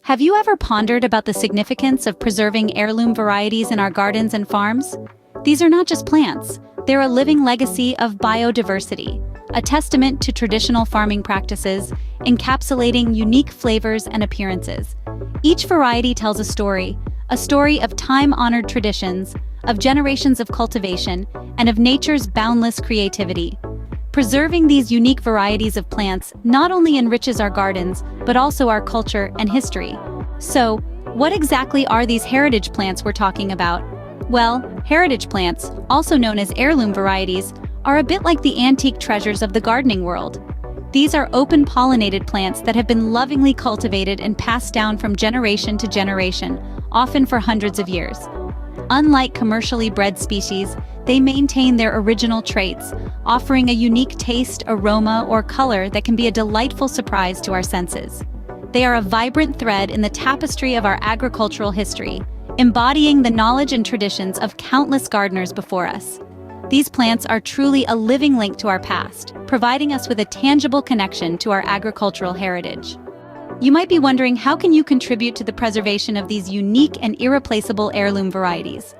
Have you ever pondered about the significance of preserving heirloom varieties in our gardens and farms? These are not just plants, they're a living legacy of biodiversity, a testament to traditional farming practices, encapsulating unique flavors and appearances. Each variety tells a story of time-honored traditions, of generations of cultivation, and of nature's boundless creativity. Preserving these unique varieties of plants not only enriches our gardens, but also our culture and history. So, what exactly are these heritage plants we're talking about? Well, heritage plants, also known as heirloom varieties, are a bit like the antique treasures of the gardening world. These are open-pollinated plants that have been lovingly cultivated and passed down from generation to generation, often for hundreds of years. Unlike commercially bred species, they maintain their original traits, offering a unique taste, aroma, or color that can be a delightful surprise to our senses. They are a vibrant thread in the tapestry of our agricultural history, embodying the knowledge and traditions of countless gardeners before us. These plants are truly a living link to our past, providing us with a tangible connection to our agricultural heritage. You might be wondering, how can you contribute to the preservation of these unique and irreplaceable heirloom varieties?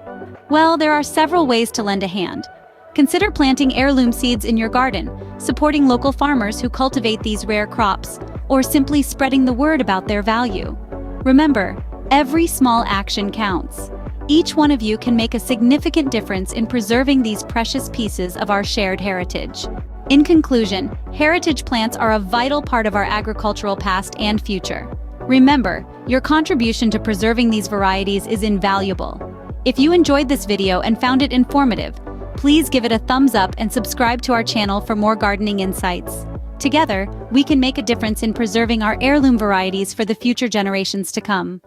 Well, there are several ways to lend a hand. Consider planting heirloom seeds in your garden, supporting local farmers who cultivate these rare crops, or simply spreading the word about their value. Remember, every small action counts. Each one of you can make a significant difference in preserving these precious pieces of our shared heritage. In conclusion, heritage plants are a vital part of our agricultural past and future. Remember, your contribution to preserving these varieties is invaluable. If you enjoyed this video and found it informative, please give it a thumbs up and subscribe to our channel for more gardening insights. Together, we can make a difference in preserving our heirloom varieties for the future generations to come.